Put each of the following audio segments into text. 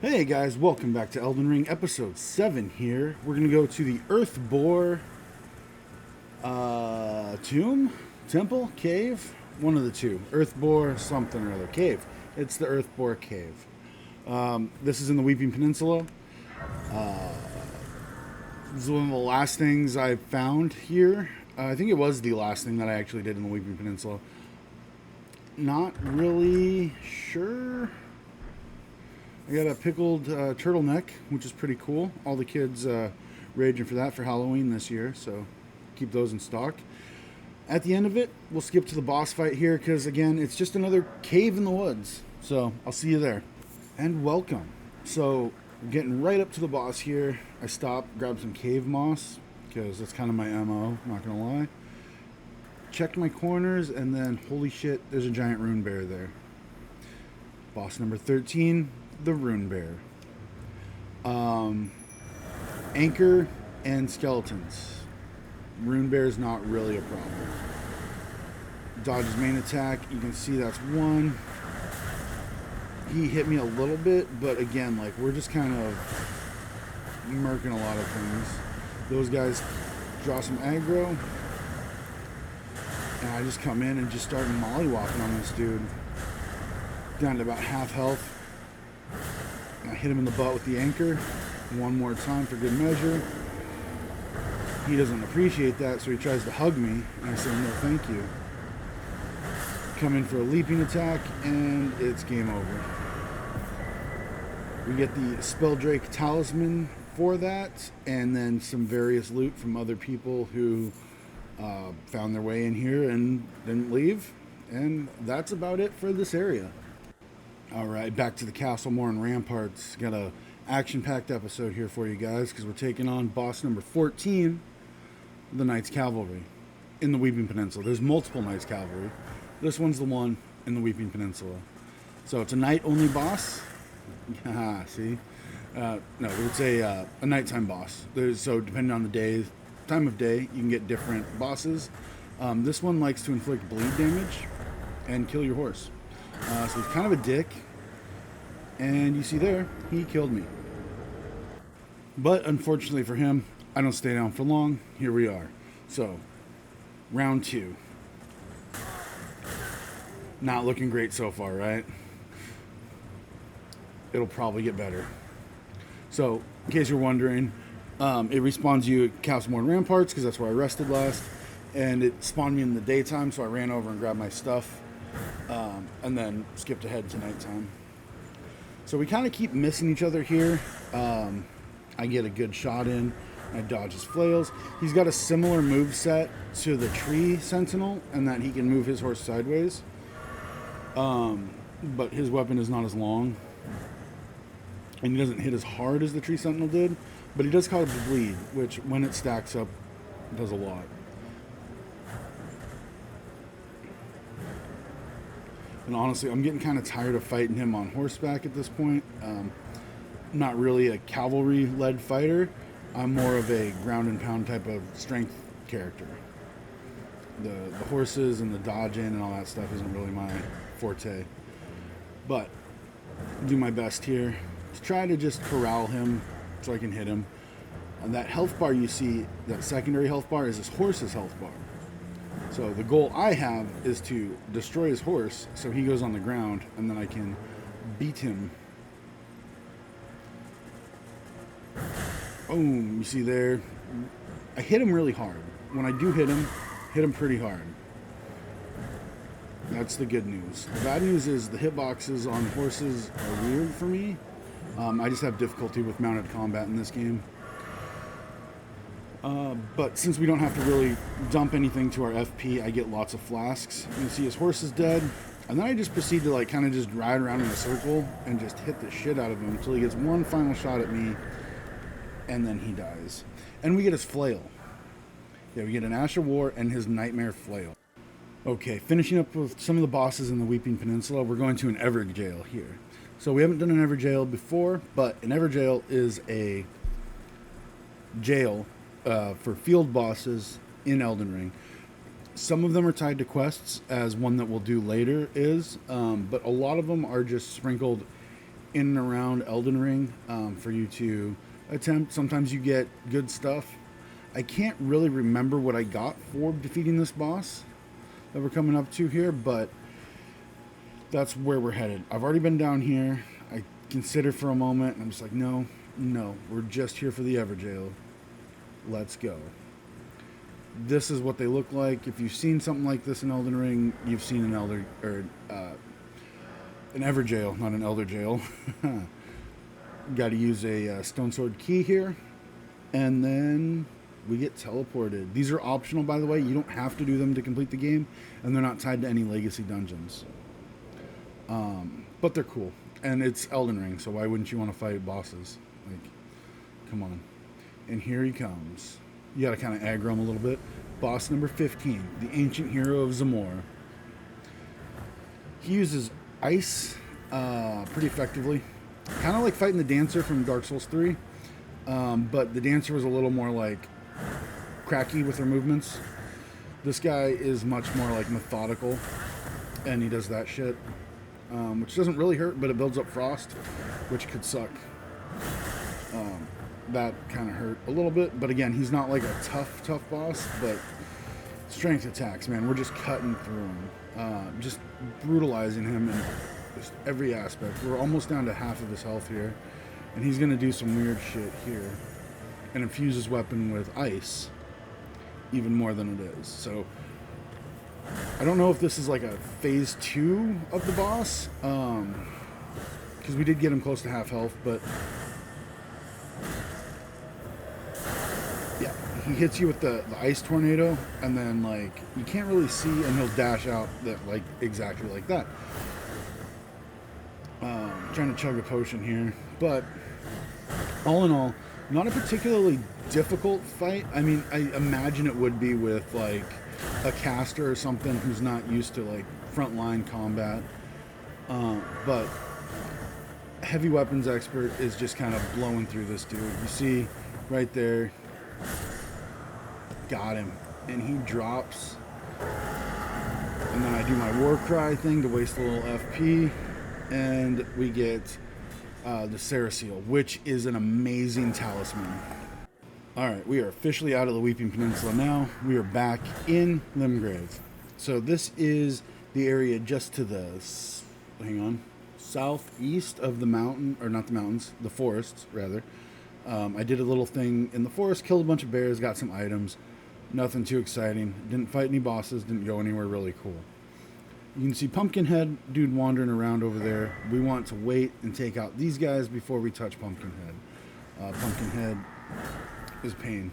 Hey guys, welcome back to Elden Ring episode 7 here. We're going to go to the Earth Boar tomb, temple, cave, one of the two. Earth Boar something or other, cave. It's the Earth Boar cave. This is in the Weeping Peninsula. This is one of the last things I found here. I think it was the last thing that I actually did in the Weeping Peninsula. Not really sure. I got a pickled turtleneck, which is pretty cool. All the kids raging for that for Halloween this year, so keep those in stock. At the end of it, we'll skip to the boss fight here because, again, it's just another cave in the woods. So I'll see you there. And welcome. So we're getting right up to the boss here. I stopped, grabbed some cave moss because that's kind of my MO, not going to lie. Checked my corners, and then, holy shit, there's a giant rune bear there. Boss number 13. The Rune Bear. Anchor and skeletons. Rune Bear is not really a problem. Dodge his main attack. You can see that's one. He hit me a little bit, but again, like, we're just kind of murking a lot of things. Those guys draw some aggro. And I just come in and just start mollywopping on this dude. Down to about half health. I hit him in the butt with the anchor one more time for good measure. He doesn't appreciate that, so he tries to hug me, and I say, no, thank you. Come in for a leaping attack, and it's game over. We get the Spelldrake Talisman for that, and then some various loot from other people who found their way in here and didn't leave. And that's about it for this area. Alright, back to the castle, more on ramparts. Got a action-packed episode here for you guys because we're taking on boss number 14, the Knights Cavalry, in the Weeping Peninsula. There's multiple Knights Cavalry. This one's the one in the Weeping Peninsula. So it's a night-only boss. See? No, it's a nighttime boss. So depending on the time of day, you can get different bosses. This one likes to inflict bleed damage and kill your horse. So he's kind of a dick, and you see there, he killed me. But unfortunately for him, I don't stay down for long. Here we are. So, round 2. Not looking great so far, right? It'll probably get better. So, in case you're wondering, it respawns you at Castle and Ramparts, because that's where I rested last, and it spawned me in the daytime, so I ran over and grabbed my stuff. And then skipped ahead to nighttime. So we kind of keep missing each other here. I get a good shot in. I dodge his flails. He's got a similar move set to the Tree Sentinel in that he can move his horse sideways. But his weapon is not as long. And he doesn't hit as hard as the Tree Sentinel did. But he does cause bleed, which when it stacks up, does a lot. And honestly, I'm getting kind of tired of fighting him on horseback at this point. Not really a cavalry-led fighter. I'm more of a ground and pound type of strength character. The horses and the dodging and all that stuff isn't really my forte. But I'll do my best here to try to just corral him so I can hit him. And that health bar you see, that secondary health bar, is his horse's health bar. So the goal I have is to destroy his horse so he goes on the ground, and then I can beat him. Boom, you see there? I hit him really hard. When I do hit him pretty hard. That's the good news. The bad news is the hitboxes on horses are weird for me. I just have difficulty with mounted combat in this game. But since we don't have to really dump anything to our FP, I get lots of flasks. You can see his horse is dead. And then I just proceed to like kind of just ride around in a circle and just hit the shit out of him until he gets one final shot at me. And then he dies. And we get his flail. Yeah, we get an Ash of War and his Nightmare Flail. Okay, finishing up with some of the bosses in the Weeping Peninsula, we're going to an Evergaol here. So we haven't done an Evergaol before, but an Evergaol is a jail for field bosses in Elden Ring. Some of them are tied to quests, as one that we'll do later is, but a lot of them are just sprinkled in and around Elden Ring for you to attempt. Sometimes you get good stuff. I can't really remember what I got for defeating this boss that we're coming up to here, but that's where we're headed. I've already been down here. I considered for a moment, and I'm just like, no, we're just here for the Everjail. Let's go. This is what they look like. If you've seen something like this in Elden Ring, you've seen an Everjail, not an Elder Jail. Got to use a Stone Sword key here, and then we get teleported. These are optional, by the way. You don't have to do them to complete the game, and they're not tied to any legacy dungeons. But they're cool, and it's Elden Ring, so why wouldn't you want to fight bosses? Like, come on. And here he comes. You got to kind of aggro him a little bit. Boss number 15, the ancient hero of Zamor. He uses ice pretty effectively. Kind of like fighting the Dancer from Dark Souls 3, but the Dancer was a little more like cracky with her movements. This guy is much more like methodical, and he does that shit, which doesn't really hurt, but it builds up frost, which could suck. That kind of hurt a little bit, but again, he's not like a tough boss, but strength attacks, man, we're just cutting through him, just brutalizing him in just every aspect. We're almost down to half of his health here, and he's gonna do some weird shit here and infuse his weapon with ice even more than it is. So I don't know if this is like a phase 2 of the boss, because we did get him close to half health, but yeah, he hits you with the ice tornado, and then like you can't really see, and he'll dash out that like exactly like that. Trying to chug a potion here, but all in all, not a particularly difficult fight. I mean, I imagine it would be with like a caster or something who's not used to like frontline combat, but heavy weapons expert is just kind of blowing through this dude. You see right there, got him, and he drops, and then I do my war cry thing to waste a little FP, and we get the Seraseal, which is an amazing talisman. Alright, we are officially out of the Weeping Peninsula now. We are back in Limgrave. So this is the area just to the, southeast of the mountain, or not the mountains, the forests, rather. I did a little thing in the forest, killed a bunch of bears, got some items. Nothing too exciting. Didn't fight any bosses, didn't go anywhere really cool. You can see Pumpkinhead, dude wandering around over there. We want to wait and take out these guys before we touch Pumpkinhead. Pumpkinhead is pain.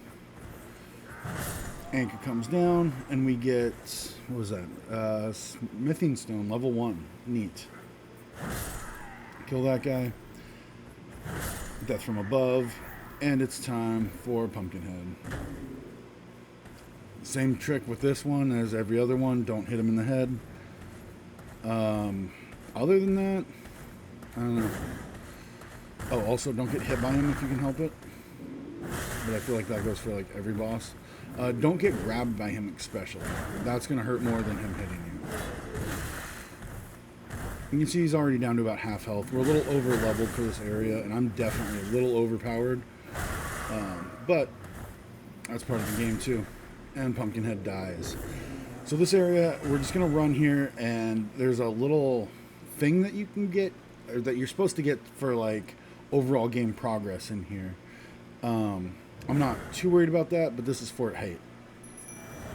Anchor comes down, and we get, what was that? Smithing Stone, level 1. Neat. Kill that guy. Death from above. And it's time for Pumpkinhead. Same trick with this one as every other one. Don't hit him in the head. Other than that, I don't know. Oh, also don't get hit by him if you can help it. But I feel like that goes for like every boss. Don't get grabbed by him especially. That's going to hurt more than him hitting you. You can see he's already down to about half health. We're a little over leveled for this area, and I'm definitely a little overpowered. But that's part of the game too. And Pumpkinhead dies. So this area, we're just going to run here, and there's a little thing that you can get, or that you're supposed to get for like overall game progress in here. I'm not too worried about that, but this is Fort Haight.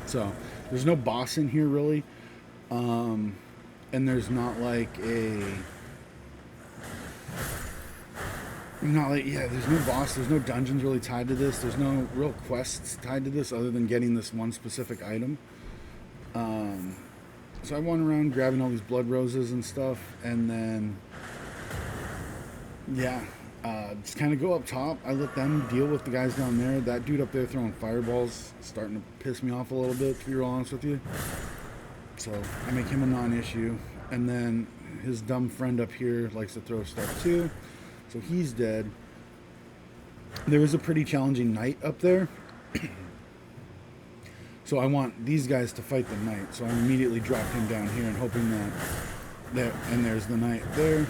So there's no boss in here really, and there's not like there's no boss, there's no dungeons really tied to this, there's no real quests tied to this other than getting this one specific item. So I went around grabbing all these blood roses and stuff, and then just kind of go up top. I let them deal with the guys down there. That dude up there throwing fireballs starting to piss me off a little bit, to be real honest with you. So I make him a non-issue, and then his dumb friend up here likes to throw stuff too, so he's dead. There is a pretty challenging knight up there. So I want these guys to fight the knight, so I immediately drop him down here and hoping that and there's the knight there.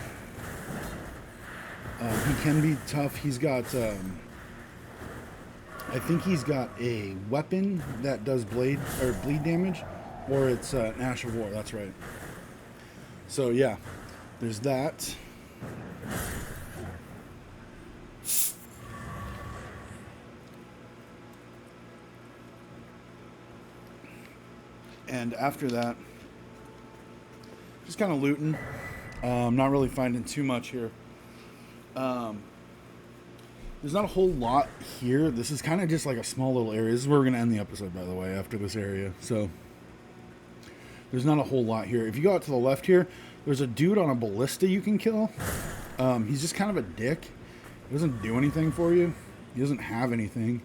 He can be tough. He's got, I think he's got a weapon that does bleed damage, or it's an Ash of War. That's right. So yeah, there's that. And after that, just kind of looting. Not really finding too much here. There's not a whole lot here. This is kind of just like a small little area. This is where we're going to end the episode, by the way, after this area. So there's not a whole lot here. If you go out to the left here, there's a dude on a ballista you can kill. He's just kind of a dick. He doesn't do anything for you. He doesn't have anything.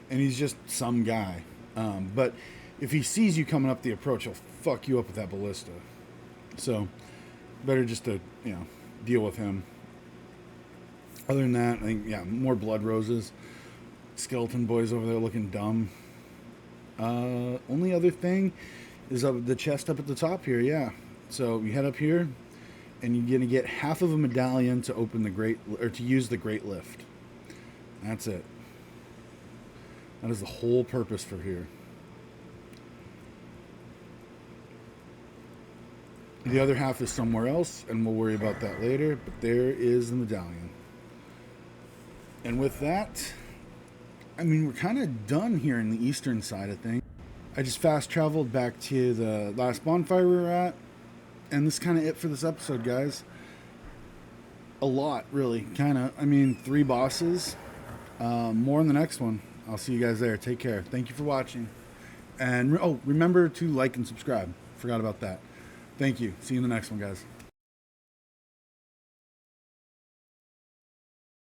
And he's just some guy. But if he sees you coming up the approach, he'll fuck you up with that ballista. So better just to, deal with him. Other than that, I think, more blood roses. Skeleton boys over there looking dumb. Only other thing is the chest up at the top here, yeah. So you head up here, and you're gonna get half of a medallion to open to use the great lift. That's it. That is the whole purpose for here. The other half is somewhere else, and we'll worry about that later, but there is the medallion. And with that, we're kind of done here in the eastern side of things. I just fast traveled back to the last bonfire we were at, and this is kind of it for this episode, guys. A lot, really. 3 bosses. More in the next one. I'll see you guys there. Take care. Thank you for watching. And remember to like and subscribe. Forgot about that. Thank you. See you in the next one, guys.